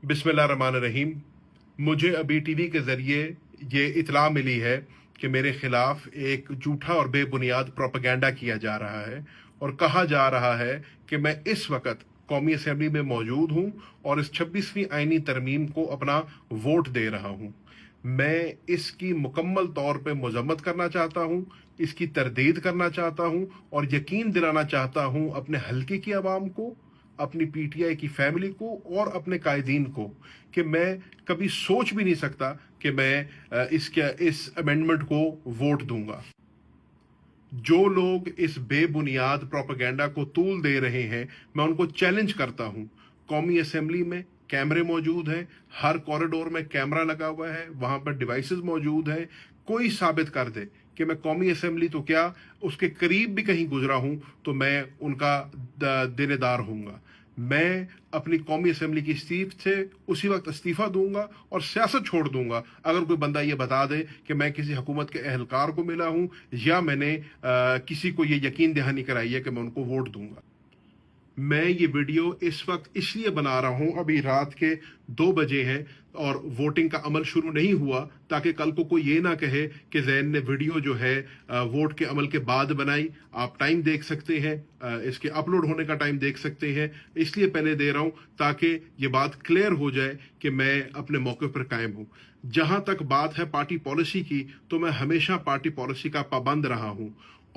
बिस्मिल्लाहिर्रहमानिर्रहीम। मुझे अभी टीवी के ज़रिए ये इत्तला मिली है कि मेरे ख़िलाफ़ एक झूठा और बेबुनियाद प्रोपेगेंडा किया जा रहा है और कहा जा रहा है कि मैं इस वक्त कौमी असम्बली में मौजूद हूँ और इस 26वीं आइनी तरमीम को अपना वोट दे रहा हूँ। मैं इसकी मुकम्मल तौर पे मजम्मत करना चाहता हूँ, इसकी तरदीद करना चाहता हूँ और यकीन दिलाना चाहता हूँ अपने हल्के की आवाम को, अपनी पीटीआई की फैमिली को और अपने कायदीन को कि मैं कभी सोच भी नहीं सकता कि मैं इस अमेंडमेंट को वोट दूंगा। जो लोग इस बेबुनियाद प्रोपेगेंडा को तूल दे रहे हैं, मैं उनको चैलेंज करता हूं। कौमी असेंबली में कैमरे मौजूद हैं, हर कॉरिडोर में कैमरा लगा हुआ है, वहां पर डिवाइसेस मौजूद हैं। कोई साबित कर दे कि मैं कौमी असेंबली तो क्या उसके करीब भी कहीं गुजरा हूं तो मैं उनका देनेदार हूंगा। मैं अपनी कौमी असेंबली की सीट से उसी वक्त इस्तीफा दूंगा और सियासत छोड़ दूंगा अगर कोई बंदा ये बता दे कि मैं किसी हुकूमत के अहलकार को मिला हूं या मैंने किसी को ये यकीन दहानी कराई है कि मैं उनको वोट दूंगा। मैं ये वीडियो इस वक्त इसलिए बना रहा हूं, अभी रात के 2 बजे हैं और वोटिंग का अमल शुरू नहीं हुआ, ताकि कल को कोई ये ना कहे कि जैन ने वीडियो जो है वोट के अमल के बाद बनाई। आप टाइम देख सकते हैं, इसके अपलोड होने का टाइम देख सकते हैं। इसलिए पहले दे रहा हूं ताकि ये बात क्लियर हो जाए कि मैं अपने मौके पर कायम हूं। जहां तक बात है पार्टी पॉलिसी की, तो मैं हमेशा पार्टी पॉलिसी का पाबंद रहा हूं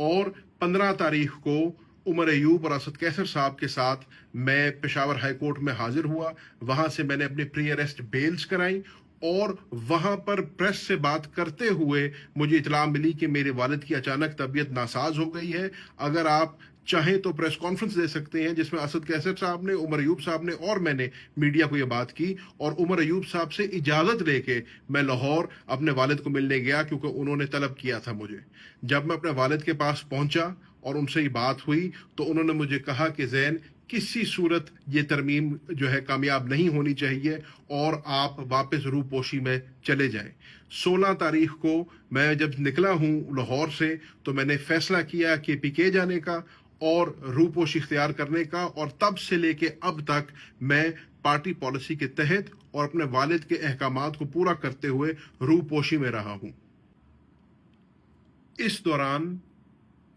और 15 तारीख को उमर अयूब और असद कैसर साहब के साथ मैं पेशावर हाई कोर्ट में हाजिर हुआ। वहां से मैंने अपनी प्री अरेस्ट बेल्स कराई और वहां पर प्रेस से बात करते हुए मुझे इतला मिली कि मेरे वालिद की अचानक तबीयत नासाज हो गई है। अगर आप चाहें तो प्रेस कॉन्फ्रेंस दे सकते हैं जिसमें असद कैसर साहब ने, उमर अयूब साहब ने और मैंने मीडिया को यह बात की और उमर अयूब साहब से इजाजत लेके मैं लाहौर अपने वालिद को मिलने गया क्योंकि उन्होंने तलब किया था मुझे। जब मैं अपने वालिद के पास पहुंचा और उनसे ये बात हुई तो उन्होंने मुझे कहा कि जैन किसी सूरत ये तरमीम जो है कामयाब नहीं होनी चाहिए और आप वापस रूपोशी में चले जाएं। 16 तारीख को मैं जब निकला हूं लाहौर से तो मैंने फैसला किया कि पीके जाने का और रूपोश इख्तियार करने का, और तब से लेके अब तक मैं पार्टी पॉलिसी के तहत और अपने वालिद के अहकामात को पूरा करते हुए रूपोशी में रहा हूं। इस दौरान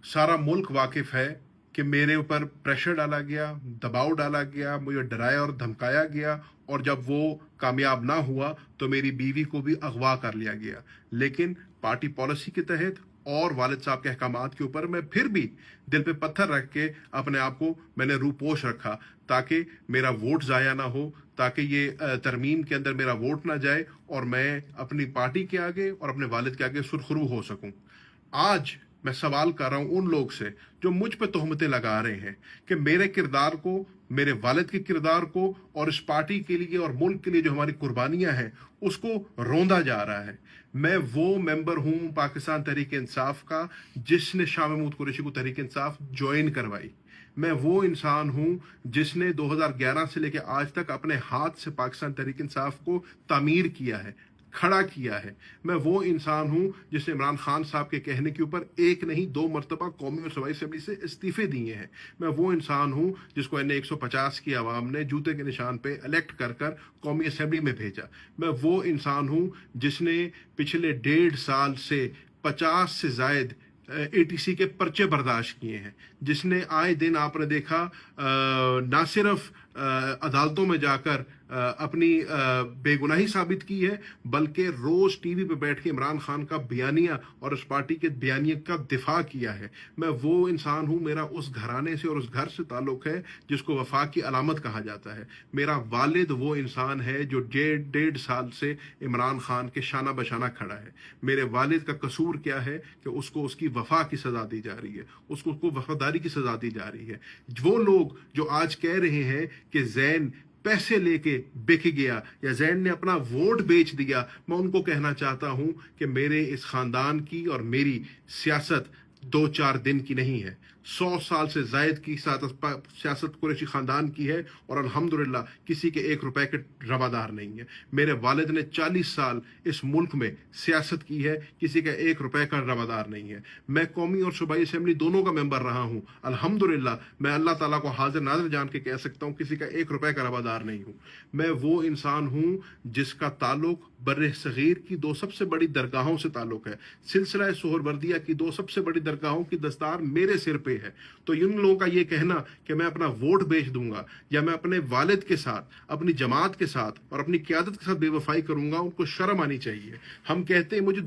सारा मुल्क वाकिफ है कि मेरे ऊपर प्रेशर डाला गया, दबाव डाला गया, मुझे डराया और धमकाया गया और जब वो कामयाब ना हुआ तो मेरी बीवी को भी अगवा कर लिया गया। लेकिन पार्टी पॉलिसी के तहत और वालिद साहब के अहकामात के ऊपर मैं फिर भी दिल पे पत्थर रख के अपने आप को मैंने रूपोश रखा ताकि मेरा वोट ज़ाया ना हो, ताकि ये तरमीम के अंदर मेरा वोट ना जाए और मैं अपनी पार्टी के आगे और अपने वालिद के आगे सुरखरू हो सकूं। आज मैं सवाल कर रहा हूं उन लोग से जो मुझ पे तोहमतें लगा रहे हैं कि मेरे किरदार को, मेरे वालिद के किरदार को और इस पार्टी के लिए और मुल्क के लिए जो हमारी कुर्बानियां हैं उसको रोंदा जा रहा है। मैं वो मेंबर हूं पाकिस्तान तहरीक इंसाफ का जिसने शाह महमूद कुरैशी को तहरीक इंसाफ ज्वाइन करवाई। मैं वो इंसान हूं जिसने 2011 से लेकर आज तक अपने हाथ से पाकिस्तान तहरीक इंसाफ को तामीर किया है, खड़ा किया है। मैं वो इंसान हूं जिसने इमरान खान साहब के कहने के ऊपर एक नहीं 2 मरतबा कौमी और सूबाई असेंबली से इस्तीफे दिए हैं। मैं वो इंसान हूं जिसको NA 150 की आवाम ने जूते के निशान पे इलेक्ट कर कर कौमी असेंबली में भेजा। मैं वो इंसान हूं जिसने पिछले 1.5 साल से 50 से जायद ATC के पर्चे बर्दाश्त किए हैं, जिसने आए दिन आपने देखा ना सिर्फ अदालतों में जाकर अपनी बेगुनाही साबित की है, बल्कि रोज टीवी पे बैठ के इमरान खान का बयानिया और उस पार्टी के बयानिया का दिफा किया है। मैं वो इंसान हूं, मेरा उस घराने से और उस घर से ताल्लुक है जिसको वफा की अलामत कहा जाता है। मेरा वालिद वो इंसान है जो 1.5 साल से इमरान खान के शाना बशाना खड़ा है। मेरे वालिद का कसूर क्या है कि उसको उसकी वफा की सजा दी जा रही है, उसको वफादारी की सजा दी जा रही है। वो लोग जो आज कह रहे हैं कि जैन पैसे लेके बिक गया या जैन ने अपना वोट बेच दिया, मैं उनको कहना चाहता हूं कि मेरे इस खानदान की और मेरी सियासत 2-4 दिन की नहीं है। 100 साल से जायद की सियासत कुरैशी ख़ानदान की है और अल्हम्दुलिल्लाह किसी के 1 रुपए के रवादार नहीं है। मेरे वालिद ने 40 साल इस मुल्क में सियासत की है, किसी का 1 रुपए का रवादार नहीं है। मैं कौमी और सूबाई असेंबली दोनों का मेंबर रहा हूँ। अल्हम्दुलिल्लाह मैं अल्लाह ताला को हाजिर नाज़िर जान के कह सकता हूँ किसी का 1 रुपए का रवादार नहीं हूँ। मैं वो इंसान हूँ जिसका ताल्लुक बर्रे सगीर की 2 सबसे बड़ी दरगाहों से ताल्लुक है। सिलसिला सोहरवर्दिया की 2 सबसे बड़ी दरगाहों की दस्तार मेरे सिर पे है। तो इन लोगों का ये कहना कि मैं अपना वोट बेच दूंगा या मैं अपने वालिद के साथ, अपनी जमात के साथ और अपनी क़यादत के साथ बेवफाई करूंगा, उनको शर्म आनी चाहिए। हम कहते हैं, मुझे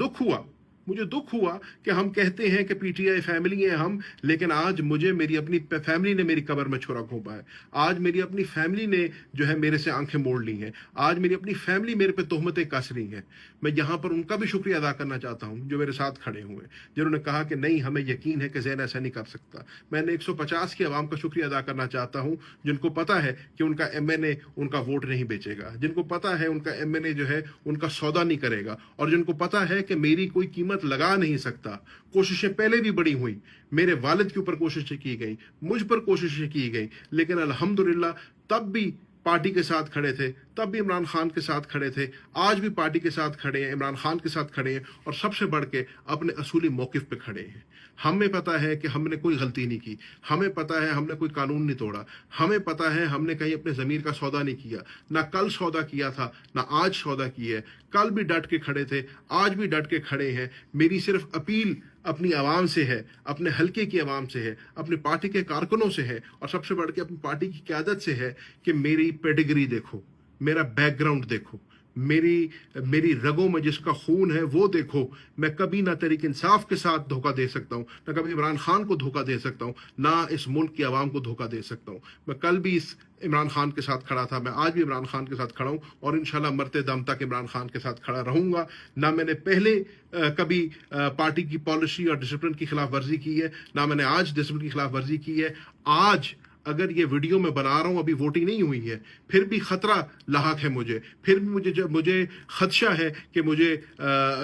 दुख हुआ कि हम कहते हैं कि पीटीआई फैमिली है हम, लेकिन आज मुझे मेरी अपनी फैमिली ने मेरी कब्र में छुरा घोंपा है। आज मेरी अपनी फैमिली ने जो है मेरे से आंखें मोड़ ली हैं। आज मेरी अपनी फैमिली मेरे पे तोहमतें कस रही हैं। मैं यहाँ पर उनका भी शुक्रिया अदा करना चाहता हूँ जो मेरे साथ खड़े हुए, जिन्होंने कहा कि नहीं, हमें यकीन है कि ज़ैन ऐसा नहीं कर सकता। मैंने 150 की आवाम का शुक्रिया अदा करना चाहता हूँ जिनको पता है कि उनका एमएनए उनका वोट नहीं बेचेगा, जिनको पता है उनका एमएनए जो है उनका सौदा नहीं करेगा, और जिनको पता है कि मेरी कोई कीमत लगा नहीं सकता। कोशिशें पहले भी बड़ी हुई, मेरे वालिद के ऊपर कोशिशें की गई, मुझ पर कोशिशें की गई, लेकिन अल्हम्दुलिल्लाह तब भी पार्टी के साथ खड़े थे, तब भी इमरान खान के साथ खड़े थे, आज भी पार्टी के साथ खड़े हैं, इमरान खान के साथ खड़े हैं, और सबसे बढ़ के अपने असूली मौकिफ पे खड़े हैं। हमें पता है कि हमने कोई गलती नहीं की, हमें पता है हमने कोई कानून नहीं तोड़ा, हमें पता है हमने कहीं अपने ज़मीर का सौदा नहीं किया, ना कल सौदा किया था ना आज सौदा किया है। कल भी डट के खड़े थे, आज भी डट के खड़े हैं। मेरी सिर्फ अपील अपनी आवाम से है, अपने हलके की आवाम से है, अपनी पार्टी के कारकुनों से है, और सबसे बढ़ के अपनी पार्टी की क़यादत से है कि मेरी पेडिग्री देखो, मेरा बैकग्राउंड देखो, मेरी रगों में जिसका खून है वो देखो। मैं कभी ना तहरीक इंसाफ के साथ धोखा दे सकता हूँ, ना कभी इमरान खान को धोखा दे सकता हूँ, ना इस मुल्क की आवाम को धोखा दे सकता हूँ। मैं कल भी इस इमरान खान के साथ खड़ा था, मैं आज भी इमरान खान के साथ खड़ा हूँ, और इंशाल्लाह मरते दम तक इमरान खान के साथ खड़ा रहूँगा। ना मैंने पहले कभी पार्टी की पॉलिसी और डिसिप्लिन की खिलाफ वर्जी की है, ना मैंने आज डिसिप्लिन की खिलाफ वर्जी की है। आज अगर ये वीडियो मैं बना रहा हूँ, अभी वोटिंग नहीं हुई है, फिर भी खतरा लाहक है मुझे, फिर भी मुझे खदशा है कि मुझे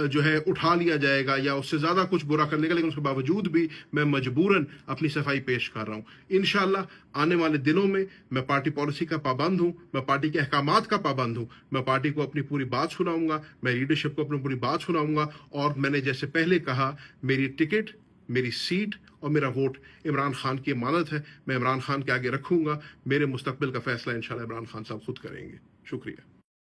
जो है उठा लिया जाएगा या उससे ज़्यादा कुछ बुरा करने का, लेकिन उसके बावजूद भी मैं मजबूरन अपनी सफाई पेश कर रहा हूँ। इंशाअल्लाह आने वाले दिनों में मैं पार्टी पॉलिसी का पाबंद हूँ, मैं पार्टी के अहकामात का पाबंद हूँ, मैं पार्टी को अपनी पूरी बात सुनाऊंगा, मैं लीडरशिप को अपनी पूरी बात सुनाऊंगा, और मैंने जैसे पहले कहा, मेरी टिकट, मेरी सीट और मेरा वोट इमरान खान की अमानत है। मैं इमरान खान के आगे रखूंगा। मेरे मुस्तकबिल का फैसला इंशाल्लाह इमरान खान साहब खुद करेंगे। शुक्रिया।